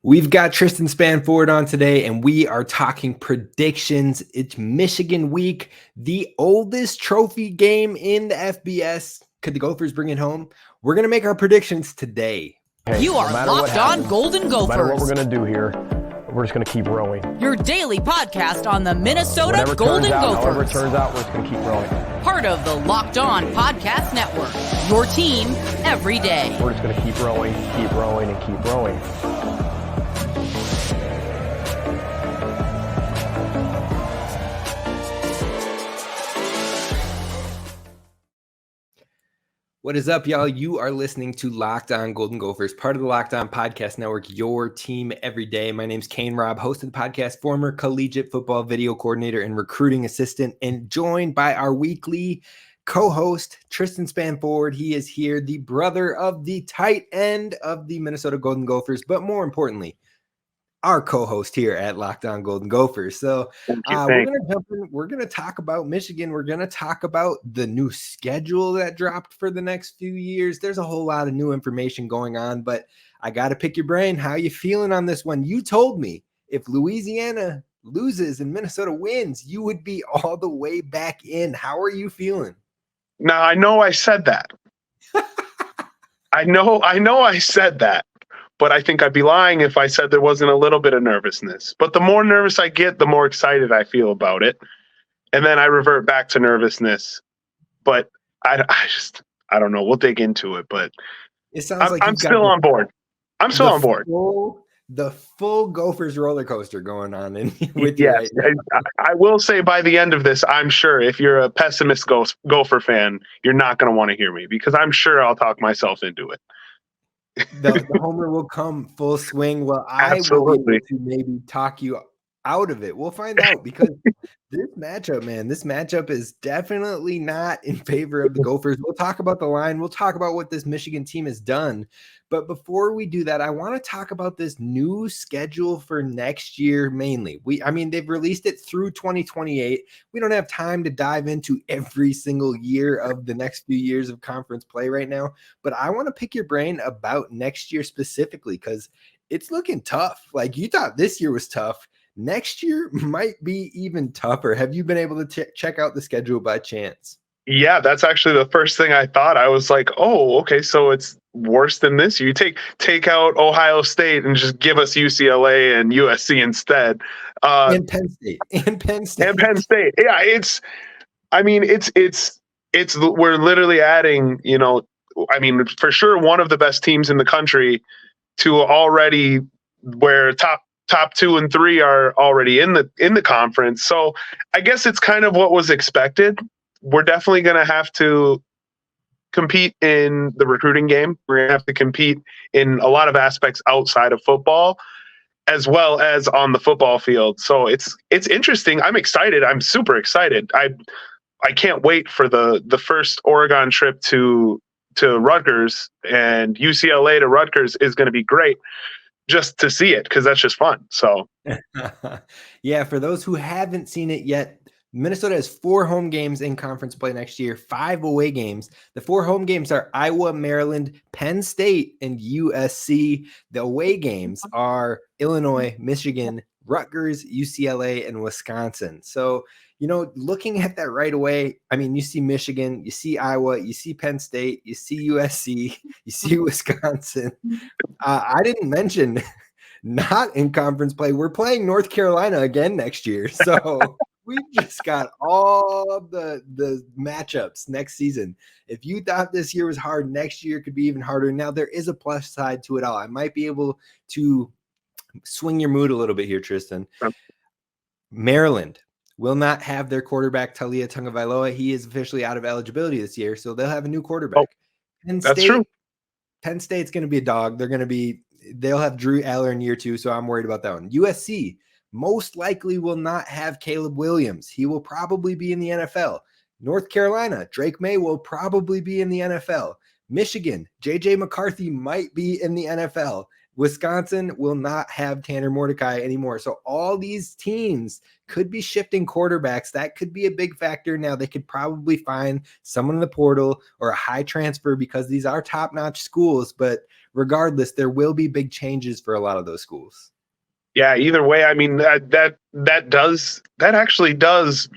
We've got Tristyn Spann-Ford on today, and we are talking predictions. It's Michigan week, the oldest trophy game in the FBS. Could the Gophers bring it home? We're going to make our predictions today. Hey, You are Locked On Golden Gophers. No matter what we're going to do here, we're just going to keep rowing. Your daily podcast on the Minnesota Golden Gophers. However it turns out, we're just going to keep rowing. Part of the Locked On Podcast Network. Your team every day. We're just going to keep rowing, and keep rowing. What is up, y'all? You are listening to Locked On Golden Gophers, part of the Locked On Podcast Network, your team every day. My name's Kane Rob, host of the podcast, former collegiate football video coordinator and recruiting assistant, and joined by our weekly co-host, Tristyn Spann-Ford. He is here, the brother of the tight end of the Minnesota Golden Gophers, but more importantly, our co-host here at Locked On Golden Gophers. So we're going to jump in. We're going to talk about Michigan. We're going to talk about the new schedule that dropped for the next few years. There's a whole lot of new information going on, but I got to pick your brain. How you feeling on this one? You told me if Louisiana loses and Minnesota wins, you would be all the way back in. How are you feeling? Now, I know I said that. I know I said that. But I think I'd be lying if I said there wasn't a little bit of nervousness. But the more nervous I get, the more excited I feel about it. And then I revert back to nervousness. But I don't know. We'll dig into it. But it sounds like I'm still on board. I'm still on board. The full Gophers roller coaster going on with you. Yes, right now. I will say by the end of this, I'm sure if you're a pessimist Gopher fan, you're not going to want to hear me because I'm sure I'll talk myself into it. The homer will come full swing. Well, I will be able to maybe talk you out of it. We'll find out because this matchup is definitely not in favor of the Gophers. We'll talk about the line. We'll talk about what this Michigan team has done. But before we do that, I want to talk about this new schedule for next year mainly. They've released it through 2028. We don't have time to dive into every single year of the next few years of conference play right now. But I want to pick your brain about next year specifically because it's looking tough. Like you thought this year was tough. Next year might be even tougher. Have you been able to check out the schedule by chance? Yeah, that's actually the first thing I thought. I was like, oh, okay, so it's worse than this. You take out Ohio State and just give us UCLA and USC instead. And Penn State. Yeah, we're literally adding, for sure one of the best teams in the country to already where top 2 and 3 are already in the conference. So I guess it's kind of what was expected. We're definitely going to have to compete in the recruiting game. We're going to have to compete in a lot of aspects outside of football, as well as on the football field. So it's interesting. I'm excited. I'm super excited. I can't wait for the first Oregon trip to Rutgers, and UCLA to Rutgers is going to be great just to see it because that's just fun. So yeah, for those who haven't seen it yet, Minnesota has 4 home games in conference play next year, 5 away games. The 4 home games are Iowa, Maryland, Penn State, and USC. The away games are Illinois, Michigan, Rutgers, UCLA, and Wisconsin. So, looking at that right away, you see Michigan, you see Iowa, you see Penn State, you see USC, you see Wisconsin. I didn't mention not in conference play. We're playing North Carolina again next year. So we just got all the matchups next season. If you thought this year was hard, next year could be even harder. Now, there is a plus side to it all. I might be able to swing your mood a little bit here, Tristyn. Maryland will not have their quarterback, Talia Tungavailoa. He is officially out of eligibility this year, so they'll have a new quarterback. That's true. Penn State's going to be a dog. They'll have Drew Aller in year 2, so I'm worried about that one. USC most likely will not have Caleb Williams. He will probably be in the NFL. North Carolina, Drake May will probably be in the NFL. Michigan, J.J. McCarthy might be in the NFL. Wisconsin will not have Tanner Mordecai anymore. So all these teams could be shifting quarterbacks. That could be a big factor. Now, they could probably find someone in the portal or a high transfer because these are top-notch schools. But regardless, there will be big changes for a lot of those schools. Yeah, either way, I mean, that actually does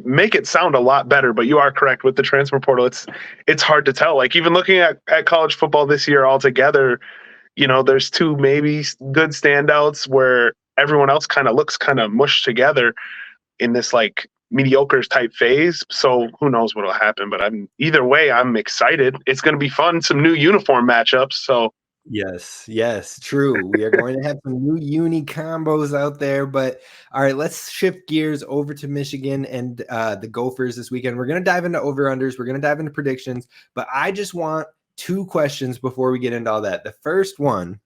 make it sound a lot better, but you are correct with the transfer portal. It's hard to tell. Like, even looking at college football this year altogether, there's two maybe good standouts where everyone else kind of looks kind of mushed together in this like mediocre type phase. So who knows what'll happen, but either way, I'm excited. It's going to be fun. Some new uniform matchups. So yes, true. We are going to have some new uni combos out there, but all right, let's shift gears over to Michigan and the Gophers this weekend. We're going to dive into over-unders. We're going to dive into predictions, but I just want 2 questions before we get into all that. The first one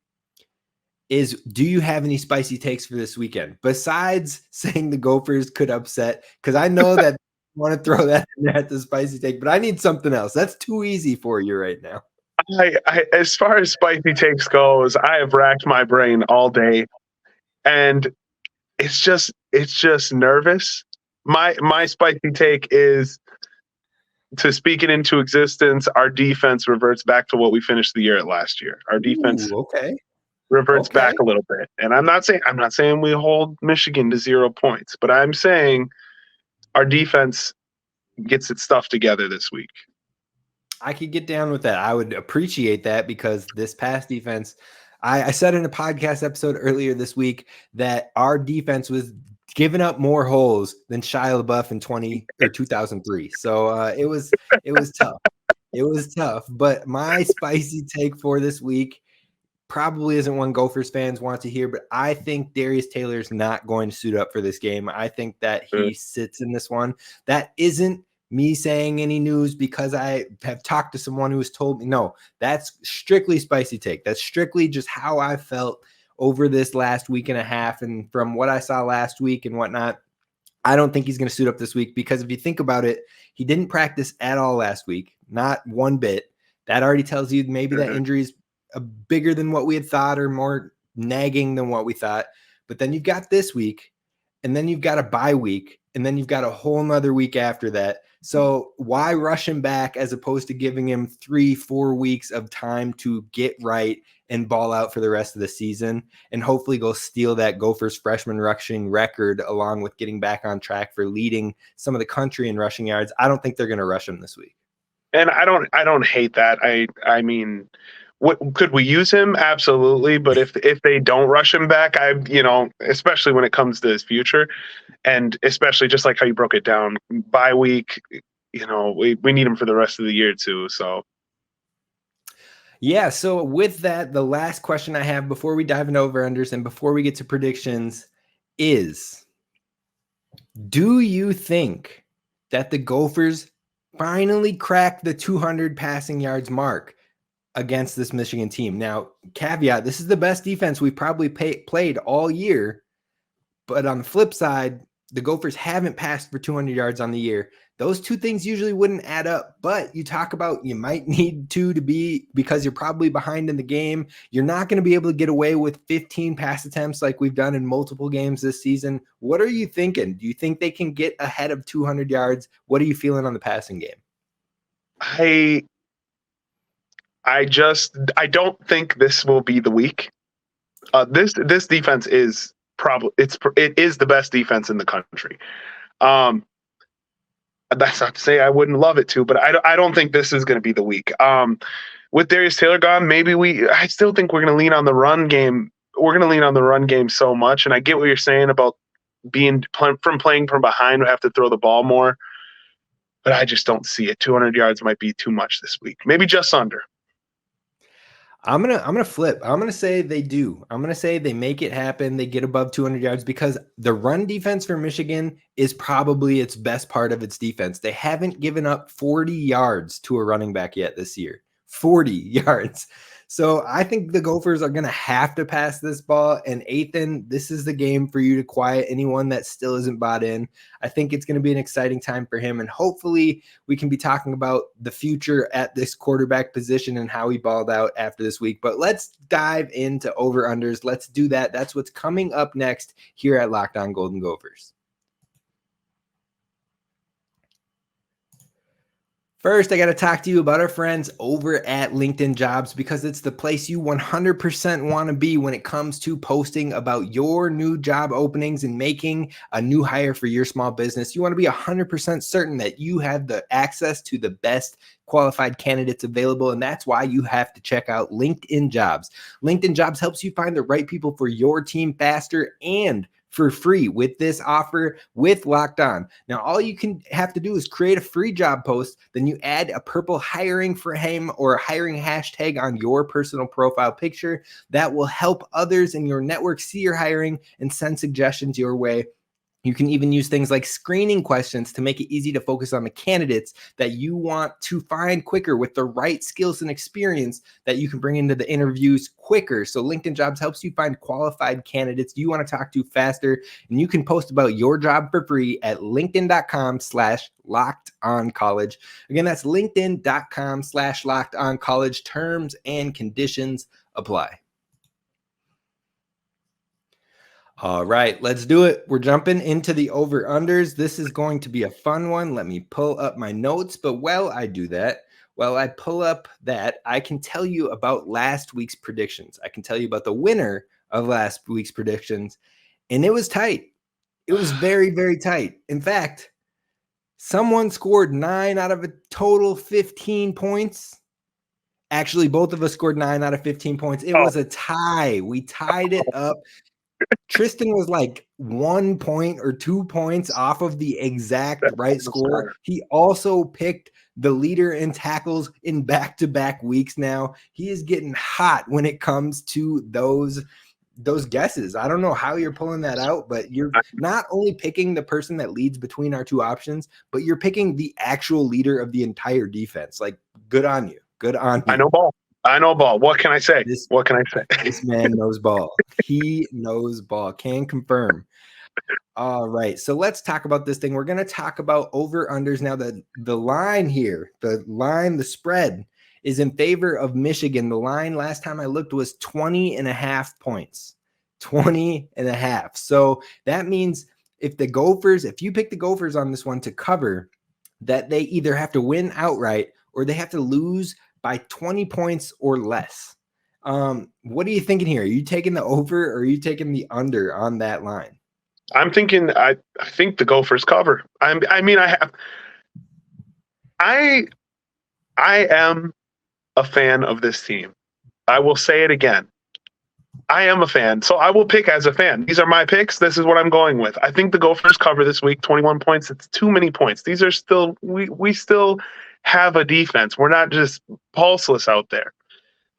is, do you have any spicy takes for this weekend besides saying the Gophers could upset? Because I know that you want to throw that in there at the spicy take, but I need something else. That's too easy for you right now. I as far as spicy takes goes, I have racked my brain all day, and it's just nervous. My spicy take is, to speak it into existence, our defense reverts back to what we finished the year at last year. Our defense reverts back a little bit. And I'm not saying we hold Michigan to 0 points, but I'm saying our defense gets its stuff together this week. I could get down with that. I would appreciate that, because this past defense, I said in a podcast episode earlier this week that our defense was giving up more holes than Shia LaBeouf in 2003. So it was tough. It was tough. But my spicy take for this week probably isn't one Gophers fans want to hear, but I think Darius Taylor is not going to suit up for this game. I think that he sits in this one. That isn't me saying any news because I have talked to someone who has told me. No, that's strictly spicy take. That's strictly just how I felt over this last week and a half. And from what I saw last week and whatnot, I don't think he's going to suit up this week, because if you think about it, he didn't practice at all last week. Not one bit. That already tells you maybe that injury is bigger than what we had thought, or more nagging than what we thought. But then you've got this week, and then you've got a bye week, and then you've got a whole nother week after that. So why rush him back as opposed to giving him 3-4 weeks of time to get right and ball out for the rest of the season, and hopefully go steal that Gophers freshman rushing record, along with getting back on track for leading some of the country in rushing yards? I don't think they're going to rush him this week. And I don't hate that. I mean, what could we use him? Absolutely. But if they don't rush him back, especially when it comes to his future, and especially just like how you broke it down, bye week, we need him for the rest of the year too. So. Yeah. So with that, the last question I have before we dive into over-unders and before we get to predictions is, do you think that the Gophers finally crack the 200 passing yards mark against this Michigan team? Now, caveat, this is the best defense we've probably played all year. But on the flip side, the Gophers haven't passed for 200 yards on the year. Those two things usually wouldn't add up. But you talk about you might need to be, because you're probably behind in the game. You're not going to be able to get away with 15 pass attempts like we've done in multiple games this season. What are you thinking? Do you think they can get ahead of 200 yards? What are you feeling on the passing game? I don't think this will be the week. This defense is it is the best defense in the country. That's not to say I wouldn't love it too, but I don't think this is going to be the week. With Darius Taylor gone, I still think we're going to lean on the run game. We're going to lean on the run game so much, and I get what you're saying about playing from behind. We have to throw the ball more, but I just don't see it. 200 yards might be too much this week. Maybe just under. I'm gonna flip. I'm gonna say they do. I'm gonna say they make it happen. They get above 200 yards, because the run defense for Michigan is probably its best part of its defense. They haven't given up 40 yards to a running back yet this year. 40 yards. So I think the Gophers are going to have to pass this ball. And Ethan, this is the game for you to quiet anyone that still isn't bought in. I think it's going to be an exciting time for him. And hopefully we can be talking about the future at this quarterback position and how he balled out after this week. But let's dive into over-unders. Let's do that. That's what's coming up next here at Locked On Golden Gophers. First, I got to talk to you about our friends over at LinkedIn Jobs because it's the place you 100% want to be when it comes to posting about your new job openings and making a new hire for your small business. You want to be 100% certain that you have the access to the best qualified candidates available, and that's why you have to check out LinkedIn Jobs. LinkedIn Jobs helps you find the right people for your team faster and for free with this offer with Locked On. Now, all you can have to do is create a free job post. Then you add a purple hiring frame or a hiring hashtag on your personal profile picture. That will help others in your network see your hiring and send suggestions your way. You can even use things like screening questions to make it easy to focus on the candidates that you want to find quicker with the right skills and experience that you can bring into the interviews quicker. So LinkedIn Jobs helps you find qualified candidates you want to talk to faster, and you can post about your job for free at linkedin.com/lockedoncollege. Again, that's linkedin.com/lockedoncollege. Terms and conditions apply. All right, let's do it. We're jumping into the over-unders. This is going to be a fun one. Let me pull up my notes. But while I do that, while I pull up that, I can tell you about last week's predictions. I can tell you about the winner of last week's predictions. And it was tight. It was very, very tight. In fact, someone scored 9 out of a total 15 points. Actually, both of us scored 9 out of 15 points. It was a tie. We tied it up. Tristyn was like 1 point or 2 points off of the exact right score. He also picked the leader in tackles in back-to-back weeks now. He is getting hot when it comes to those guesses. I don't know how you're pulling that out, but you're not only picking the person that leads between our two options, but you're picking the actual leader of the entire defense. Like, good on you. Good on you. I know ball. What can I say? This man knows ball. He knows ball. Can confirm. All right. So let's talk about this thing. We're going to talk about over-unders now. The line here, the spread is in favor of Michigan. The line last time I looked was 20.5 points. 20.5. So that means if you pick the Gophers on this one to cover, that they either have to win outright or they have to lose by 20 points or less. What are you thinking here? Are you taking the over or are you taking the under on that line? I'm thinking I think the Gophers cover. I am a fan of this team. I will say it again. I am a fan, so I will pick as a fan. These are my picks. This is what I'm going with. I think the Gophers cover this week. 21 points. It's too many points. These are still we still have a defense. We're not just pulseless out there.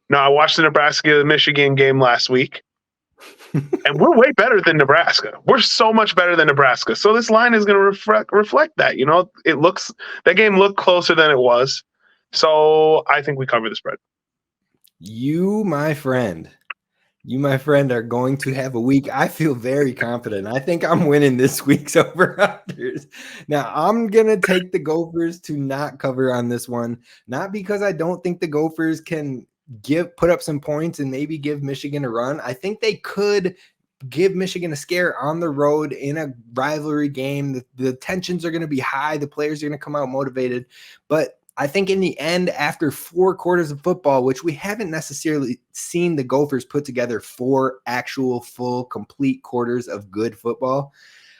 Now, I watched the Nebraska-Michigan game last week, and we're way better than Nebraska. We're so much better than Nebraska. So this line is going to reflect that. You know, that game looked closer than it was. So I think we cover the spread. You, my friend, are going to have a week. I feel very confident. I think I'm winning this week's over-unders. Now, I'm going to take the Gophers to not cover on this one, not because I don't think the Gophers can put up some points and maybe give Michigan a run. I think they could give Michigan a scare on the road in a rivalry game. The tensions are going to be high. The players are going to come out motivated. But I think in the end, after 4 quarters of football, which we haven't necessarily seen the Gophers put together 4 actual full complete quarters of good football,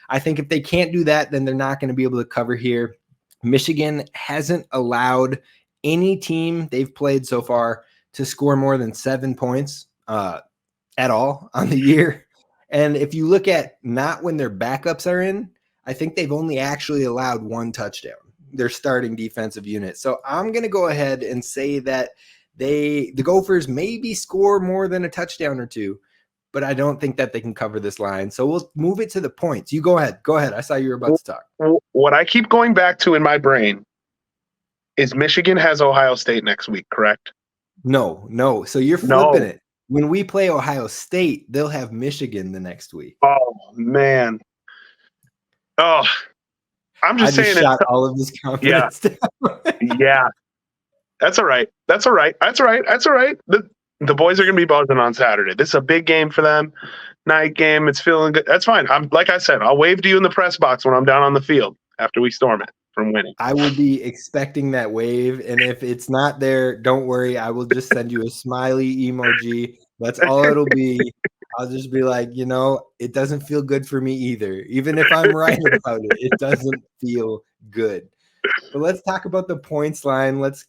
I think if they can't do that, then they're not going to be able to cover here. Michigan hasn't allowed any team they've played so far to score more than 7 points at all on the year. And if you look at not when their backups are in, I think they've only actually allowed 1 touchdown. Their starting defensive unit. So I'm going to go ahead and say that the Gophers maybe score more than a touchdown or 2, but I don't think that they can cover this line. So we'll move it to the points. You go ahead. Go ahead. I saw you were about to talk. What I keep going back to in my brain is Michigan has Ohio State next week, correct? No. So you're flipping it. When we play Ohio State, they'll have Michigan the next week. Oh, man. Oh, I'm just saying shot all of this confidence. Yeah. That's all right. The boys are going to be buzzing on Saturday. This is a big game for them. Night game. It's feeling good. That's fine. Like I said, I'll wave to you in the press box when I'm down on the field after we storm it from winning. I will be expecting that wave, and if it's not there, don't worry. I will just send you a smiley emoji. That's all it'll be. I'll just be like, it doesn't feel good for me either. Even if I'm right about it, it doesn't feel good. But let's talk about the points line. Let's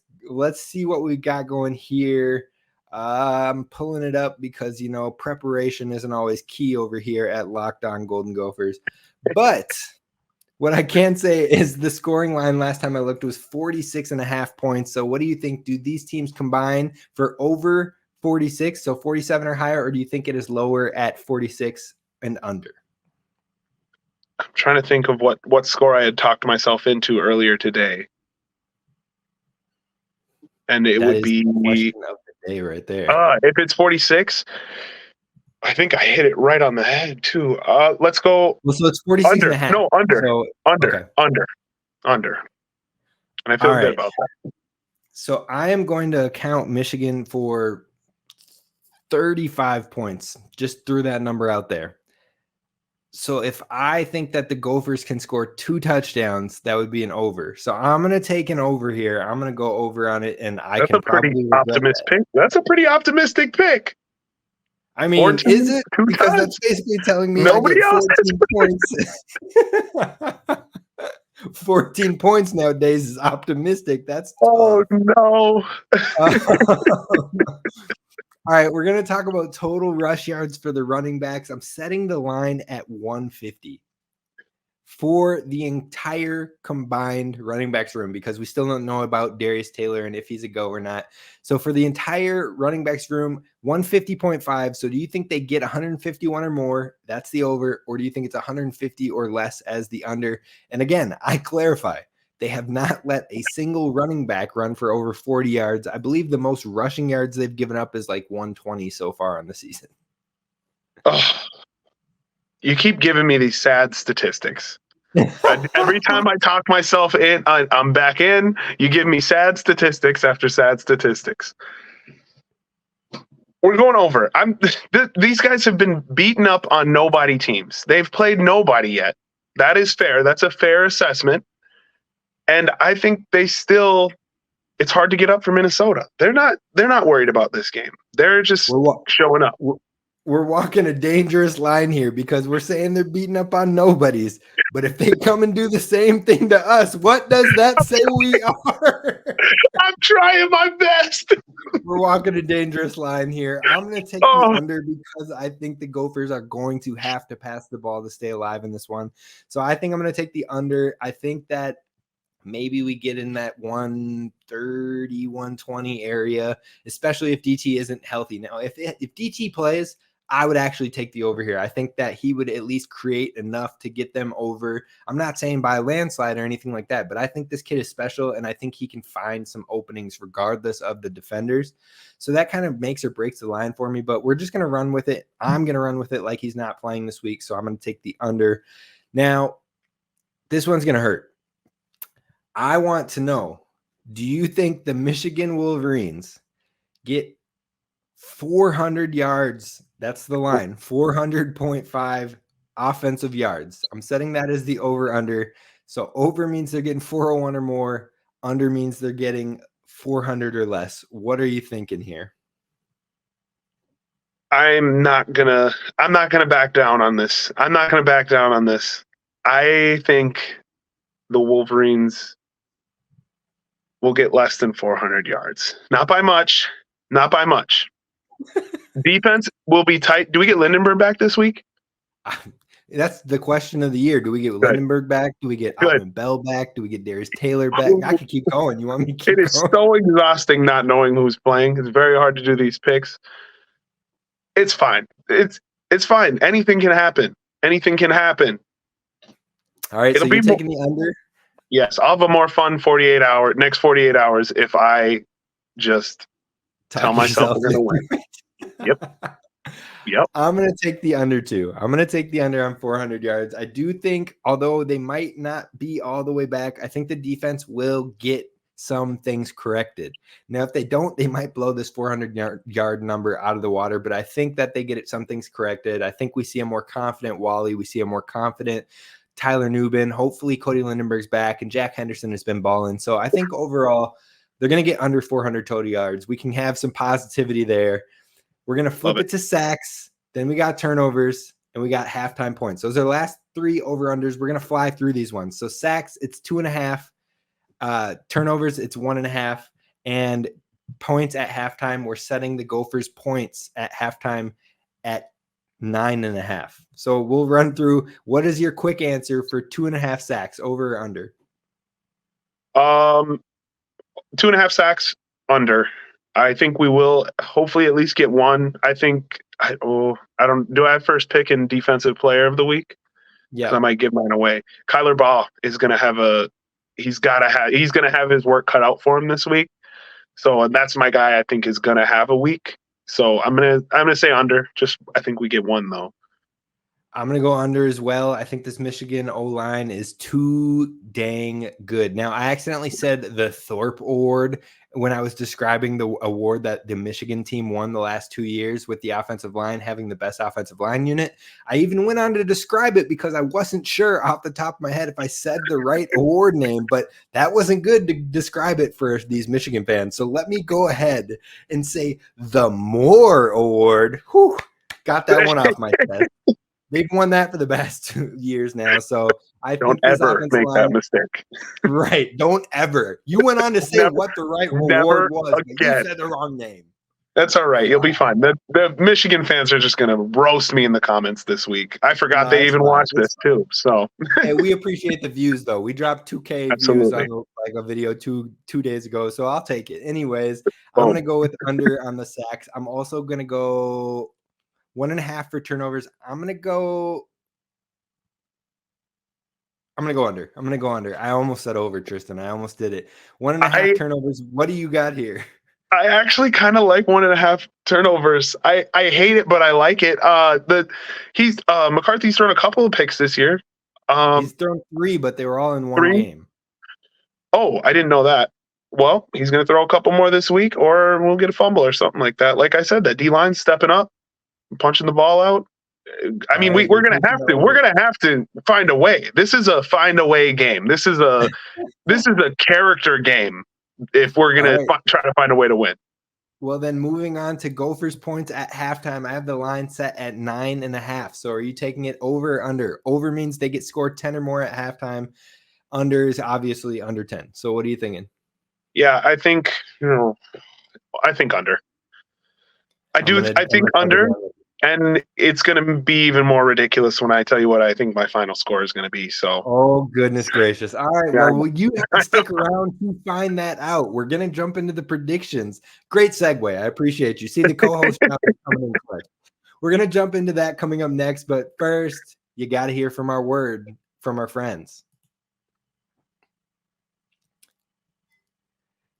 see what we got going here. I'm pulling it up because, preparation isn't always key over here at Locked On Golden Gophers. But what I can say is the scoring line last time I looked was 46.5 points. So what do you think? Do these teams combine for over 46, so 47 or higher, or do you think it is lower at 46 and under? I'm trying to think of what score I had talked myself into earlier today. And it would be the question of the day right there. If it's 46, I think I hit it right on the head too. Let's go. Well, so it's 46 under. and a half. No, under. So, Under. And I feel good about that. So I am going to count Michigan for 35 points. Just threw that number out there. So if I think that the Gophers can score 2 touchdowns, that would be an over. So I'm going to take an over here. I'm going to go over on it, and that's a pretty optimistic pick. That's a pretty optimistic pick. I mean, is it? Because that's basically telling me nobody I get 14 points. 14 points nowadays is optimistic. That's tough. No. All right, we're going to talk about total rush yards for the running backs. I'm setting the line at 150 for the entire combined running backs room because we still don't know about Darius Taylor and if he's a go or not. So for the entire running backs room, 150.5. So do you think they get 151 or more? That's the over. Or do you think it's 150 or less as the under? And again, I clarify. They have not let a single running back run for over 40 yards. I believe the most rushing yards they've given up is like 120 so far on the season. Oh, you keep giving me these sad statistics. Every time I talk myself in, I'm back in. You give me sad statistics after sad statistics. We're going over. These guys have been beaten up on nobody teams. They've played nobody yet. That is fair. That's a fair assessment. And I think it's hard to get up for Minnesota. They're not worried about this game. They're just showing up. We're walking a dangerous line here because we're saying they're beating up on nobodies. But if they come and do the same thing to us, what does that say we are? I'm trying my best. We're walking a dangerous line here. I'm going to take the under because I think the Gophers are going to have to pass the ball to stay alive in this one. So I think I'm going to take the under. I think that maybe we get in that 130, 120 area, especially if DT isn't healthy. Now, if DT plays, I would actually take the over here. I think that he would at least create enough to get them over. I'm not saying by a landslide or anything like that, but I think this kid is special, and I think he can find some openings regardless of the defenders. So that kind of makes or breaks the line for me, but we're just going to run with it. I'm going to run with it like he's not playing this week, so I'm going to take the under. Now, this one's going to hurt. I want to know, do you think the Michigan Wolverines get 400 yards? That's the line, 400.5 offensive yards. I'm setting that as the over-under. So over means they're getting 401 or more. Under means they're getting 400 or less. What are you thinking here? I'm not gonna back down on this. I think the Wolverines will get less than 400 yards. Not by much. Defense will be tight. Do we get Lindenberg back this week? That's the question of the year. Do we get Lindenberg back? Do we get Alvin Bell back? Do we get Darius Taylor back? I could keep going. You want me to keep going? It is so exhausting not knowing who's playing. It's very hard to do these picks. It's fine. It's fine. Anything can happen. All right, so you're taking the under? Yes, I'll have a more fun next 48 hours if I just tell myself we're going to win. Yep. I'm going to take the under too. I'm going to take the under on 400 yards. I do think, although they might not be all the way back, I think the defense will get some things corrected. Now, if they don't, they might blow this 400-yard number out of the water, but I think that they get some things corrected. I think we see a more confident Wally. We see a more confident Tyler Nubin. Hopefully Cody Lindenberg's back, and Jack Henderson has been balling. So I think overall they're going to get under 400 total yards. We can have some positivity there. We're going to flip it to sacks. Then we got turnovers, and we got halftime points. Those are the last 3 over-unders. We're going to fly through these ones. So sacks, it's 2.5. Turnovers, it's 1.5. And points at halftime, we're setting the Gophers points at halftime at 9.5. So we'll run through. What is your quick answer for 2.5 sacks, over or under? 2.5 sacks, under. I think we will hopefully at least get one. I think do I have first pick in defensive player of the week? Yeah, I might give mine away. Kyler Ball is going to have he's going to have his work cut out for him this week. So that's my guy. I think is going to have a week. So I'm going to say under. Just I think we get one though. I'm going to go under as well. I think this Michigan O-line is too dang good. Now, I accidentally said the Thorpe Award when I was describing the award that the Michigan team won the last 2 years with the offensive line having the best offensive line unit. I even went on to describe it because I wasn't sure off the top of my head if I said the right award name, but that wasn't good to describe it for these Michigan fans. So let me go ahead and say the Moore Award. Whew, got that one off my chest. They've won that for the past 2 years now. So I don't think ever make that mistake. Right. Don't ever. You went on to say what the right award was, but you said the wrong name. That's all right. You'll be fine. The Michigan fans are just going to roast me in the comments this week. I forgot they even watched this too. So hey, we appreciate the views though. We dropped 2K views on a video two days ago. So I'll take it. Anyways, I'm going to go with under on the sacks. I'm also going to go 1.5 for turnovers. I'm going to go under. I almost said over, Tristyn. I almost did it. 1.5 turnovers. What do you got here? I actually kind of like 1.5 turnovers. I hate it, but I like it. McCarthy's thrown a couple of picks this year. He's thrown 3, but they were all in one game. Oh, I didn't know that. Well, he's going to throw a couple more this week, or we'll get a fumble or something like that. Like I said, that D-line's stepping up, punching the ball out. I mean, we're going to have to. We're going to have to find a way. This is a find a way game. This is a character game. If we're going to try to find a way to win. Well, then moving on to Gophers points at halftime, I have the line set at 9.5. So are you taking it over or under? Over means they get scored 10 or more at halftime. Under is obviously under 10. So what are you thinking? Yeah, I think under. I think under. And it's going to be even more ridiculous when I tell you what I think my final score is going to be. So, oh, goodness gracious. All right. Well, you have to stick around to find that out. We're going to jump into the predictions. Great segue. I appreciate you. See the co-host coming in quick. We're going to jump into that coming up next. But first, you got to hear from our friends.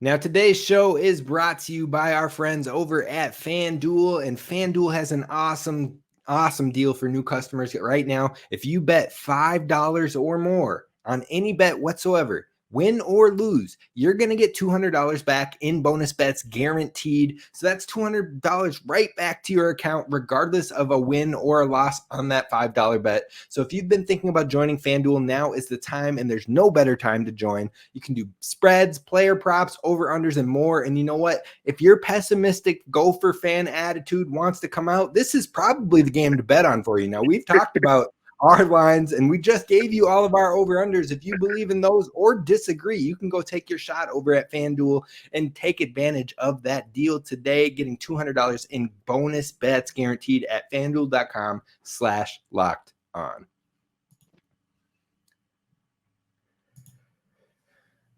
Now, today's show is brought to you by our friends over at FanDuel, and FanDuel has an awesome deal for new customers right now. If you bet $5 or more on any bet whatsoever, win or lose, you're going to get $200 back in bonus bets guaranteed. So that's $200 right back to your account, regardless of a win or a loss on that $5 bet. So if you've been thinking about joining FanDuel, now is the time, and there's no better time to join. You can do spreads, player props, over-unders, and more. And you know what? If your pessimistic Gopher fan attitude wants to come out, this is probably the game to bet on for you. Now, we've talked about our lines, and we just gave you all of our over-unders. If you believe in those or disagree, you can go take your shot over at FanDuel and take advantage of that deal today, getting $200 in bonus bets guaranteed at FanDuel.com/LockedOn.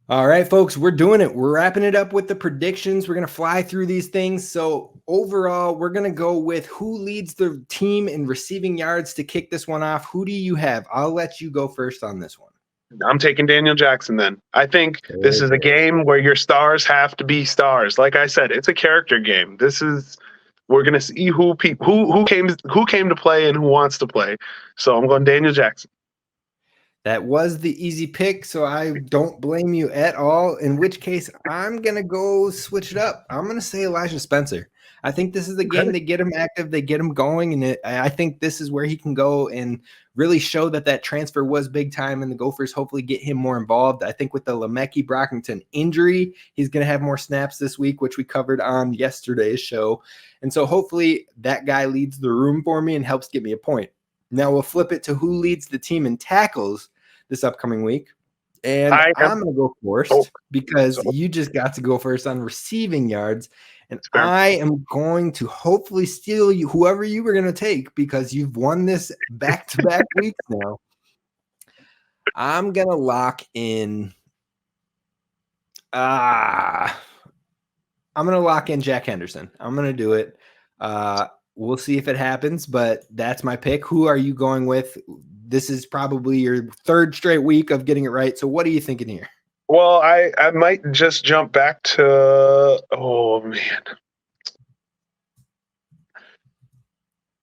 All right, folks, we're doing it. We're wrapping it up with the predictions. We're going to fly through these things. So overall, we're going to go with who leads the team in receiving yards to kick this one off. Who do you have? I'll let you go first on this one. I'm taking Daniel Jackson then. I think this is a game where your stars have to be stars. Like I said, it's a character game. We're going to see who came to play and who wants to play. So I'm going Daniel Jackson. That was the easy pick, so I don't blame you at all, in which case I'm going to go switch it up. I'm going to say Elijah Spencer. I think this is the game. They get him active, they get him going, and I think this is where he can go and really show that transfer was big time, and the Gophers hopefully get him more involved. I think with the Lemecki Brockington injury, he's going to have more snaps this week, which we covered on yesterday's show. And so hopefully that guy leads the room for me and helps get me a point. Now we'll flip it to who leads the team in tackles this upcoming week. And I'm going to go first because you just got to go first on receiving yards. And I am going to hopefully steal you, whoever you were going to take, because you've won this back-to-back weeks now. I'm going to lock in. I'm going to lock in Jack Henderson. I'm going to do it. We'll see if it happens, but that's my pick. Who are you going with? This is probably your third straight week of getting it right. So what are you thinking here? Well, I might just jump back to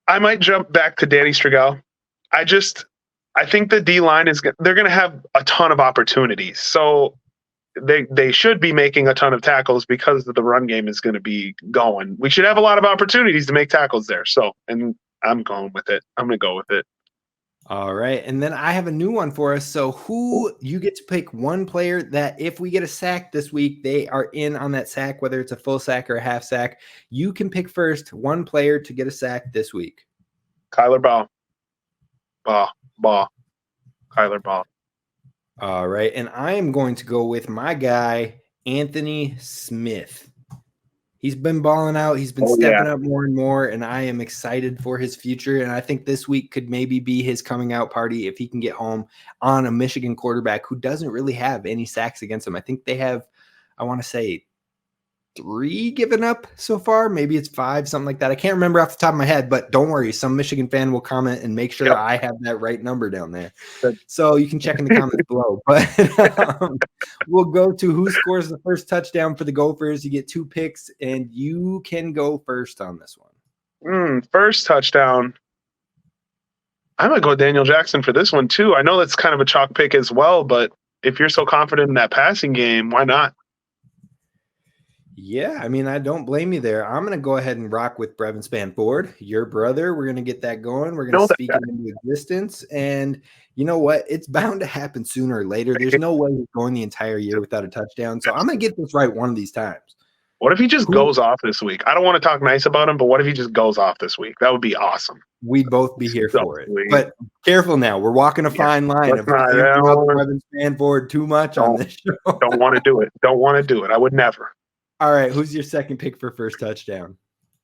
I might jump back to Danny Strigal. I think the D line they're going to have a ton of opportunities. So they should be making a ton of tackles because the run game is going to be going. We should have a lot of opportunities to make tackles there. So, and I'm going with it. I'm going to go with it. All right. And then I have a new one for us. So you get to pick one player that if we get a sack this week, they are in on that sack, whether it's a full sack or a half sack. You can pick first one player to get a sack this week. Kyler Ball. Kyler Ball. All right. And I am going to go with my guy, Anthony Smith. He's been balling out. He's been stepping up more and more, and I am excited for his future. And I think this week could maybe be his coming out party if he can get home on a Michigan quarterback who doesn't really have any sacks against him. I think they have, I want to say, 3 given up so far. Maybe it's 5, something like that. I can't remember off the top of my head, but don't worry. Some Michigan fan will comment and make sure I have that right number down there. So you can check in the comments below. But we'll go to who scores the first touchdown for the Gophers. You get 2 picks, and you can go first on this one. First touchdown. I'm going to go Daniel Jackson for this one, too. I know that's kind of a chalk pick as well, but if you're so confident in that passing game, why not? Yeah, I mean, I don't blame you there. I'm going to go ahead and rock with Tristyn Spann-Ford, your brother. We're going to get that going. We're going to speak it into existence. And you know what? It's bound to happen sooner or later. There's no way he's going the entire year without a touchdown. So I'm going to get this right one of these times. What if he just goes off this week? I don't want to talk nice about him, but what if he just goes off this week? That would be awesome. We'd both be here for it. But careful now. We're walking a fine line of Tristyn Spann-Ford too much on this show. Don't want to do it. Don't want to do it. I would never. All right, who's your second pick for first touchdown?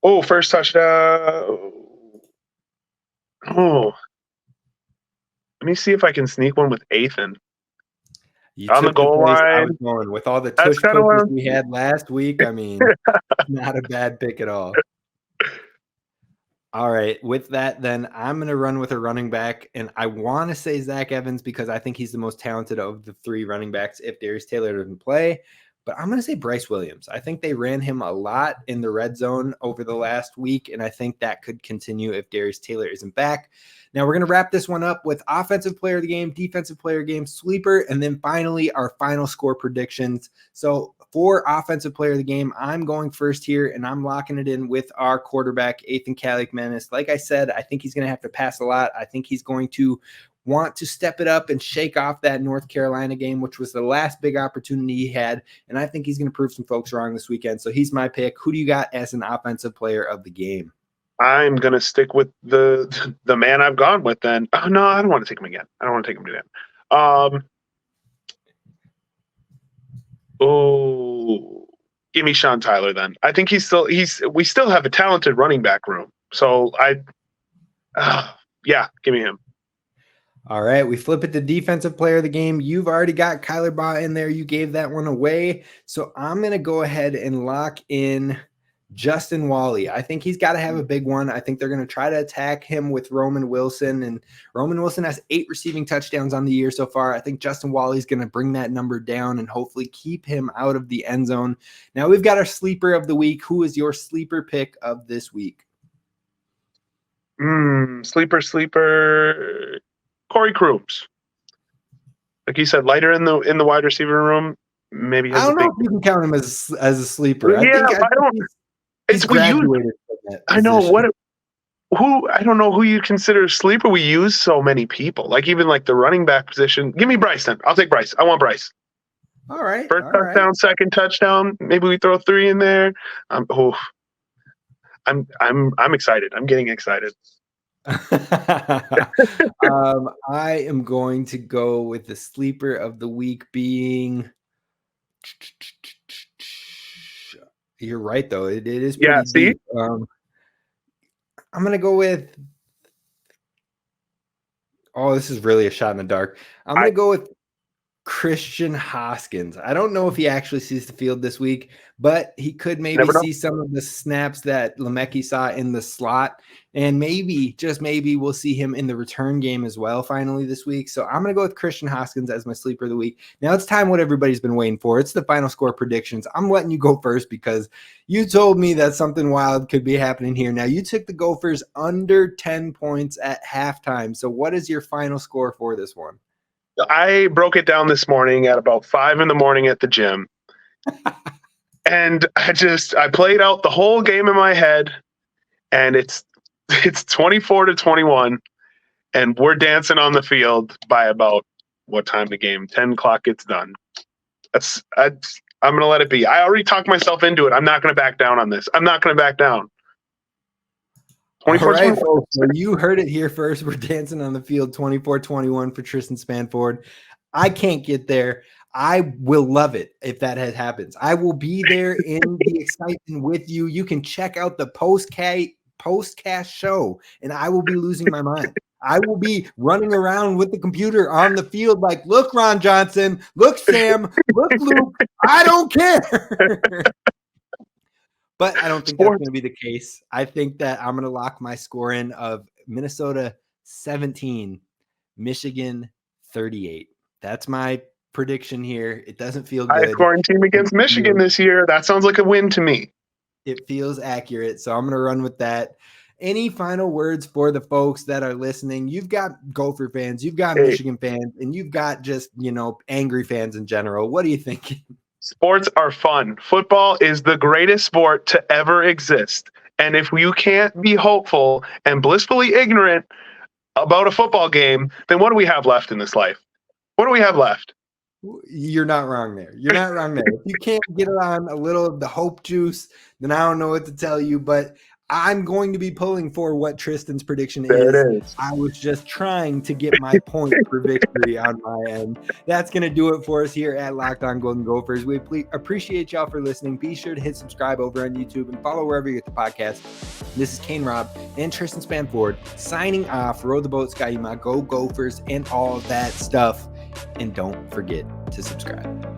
Oh, first touchdown. Oh. Let me see if I can sneak one with Ethan. On the goal line. I was going with all the tush pushes we had last week. I mean, not a bad pick at all. All right, with that, then I'm going to run with a running back, and I want to say Zach Evans because I think he's the most talented of the 3 running backs if Darius Taylor doesn't play. But I'm going to say Bryce Williams. I think they ran him a lot in the red zone over the last week, and I think that could continue if Darius Taylor isn't back. Now we're going to wrap this one up with offensive player of the game, defensive player of the game, sleeper, and then finally our final score predictions. So for offensive player of the game, I'm going first here, and I'm locking it in with our quarterback, Ethan Kaliakmanis. Like I said, I think he's going to have to pass a lot. I think he's going to want to step it up and shake off that North Carolina game, which was the last big opportunity he had. And I think he's going to prove some folks wrong this weekend. So he's my pick. Who do you got as an offensive player of the game? I'm going to stick with the man I've gone with then. Oh, no, I don't want to take him again. I don't want to take him again. Give me Sean Tyler then. I think we still have a talented running back room. So give me him. All right, we flip it to defensive player of the game. You've already got Kyler Baugh in there. You gave that one away. So I'm going to go ahead and lock in Justin Wally. I think he's got to have a big one. I think they're going to try to attack him with Roman Wilson. And Roman Wilson has 8 receiving touchdowns on the year so far. I think Justin Wally is going to bring that number down and hopefully keep him out of the end zone. Now we've got our sleeper of the week. Who is your sleeper pick of this week? Sleeper. Corey Crooms. Like you said, lighter in the wide receiver room. Maybe I don't know if you can count him as a sleeper. Yeah, It's we use. Graduated from that I know position. I don't know who you consider a sleeper. We use so many people, like even like the running back position. Give me Bryce then. I'll take Bryce. I want Bryce. All right. First all touchdown, right. second touchdown. Maybe we throw 3 in there. I'm excited. I'm getting excited. I am going to go with the sleeper of the week being. You're right, though. It is pretty See? deep. I'm going to go with. Oh, this is really a shot in the dark. I'm going to go with Christian Hoskins. I don't know if he actually sees the field this week, but he could maybe see some of the snaps that Lemecki saw in the slot. And maybe, just maybe, we'll see him in the return game as well finally this week. So I'm going to go with Christian Hoskins as my sleeper of the week. Now it's time what everybody's been waiting for. It's the final score predictions. I'm letting you go first because you told me that something wild could be happening here. Now you took the Gophers under 10 points at halftime. So what is your final score for this one? I broke it down this morning at about 5 a.m. at the gym. And I played out the whole game in my head, and it's 24-21, and we're dancing on the field by about what time the game? 10 o'clock gets done. I'm going to let it be. I already talked myself into it. I'm not going to back down on this. I'm not going to back down. All right, folks. So you heard it here first. We're dancing on the field 24-21 for Tristyn Spann-Ford. I can't get there. I will love it if that happens. I will be there in the excitement with you. You can check out the postcast show, and I will be losing my mind. I will be running around with the computer on the field like, look, Ron Johnson, look, Sam, look, Luke. I don't care. But I don't think that's going to be the case. I think that I'm going to lock my score in of Minnesota 17, Michigan 38. That's my prediction here. It doesn't feel good. High-scoring team against Michigan this year. That sounds like a win to me. It feels accurate, so I'm going to run with that. Any final words for the folks that are listening? You've got Gopher fans, you've got Michigan fans, and you've got just, angry fans in general. What are you thinking? Sports are fun. Football is the greatest sport to ever exist. And if you can't be hopeful and blissfully ignorant about a football game, then what do we have left in this life? What do we have left? You're not wrong there. You're not wrong there. If you can't get on a little of the hope juice, then I don't know what to tell you. But I'm going to be pulling for what Tristyn's prediction is. I was just trying to get my point for victory on my end. That's going to do it for us here at Locked On Golden Gophers. We appreciate y'all for listening. Be sure to hit subscribe over on YouTube and follow wherever you get the podcast. This is Kane Rob and Tristyn Spann-Ford signing off. Row the boat, Skyuma, go Gophers, and all that stuff. And don't forget to subscribe.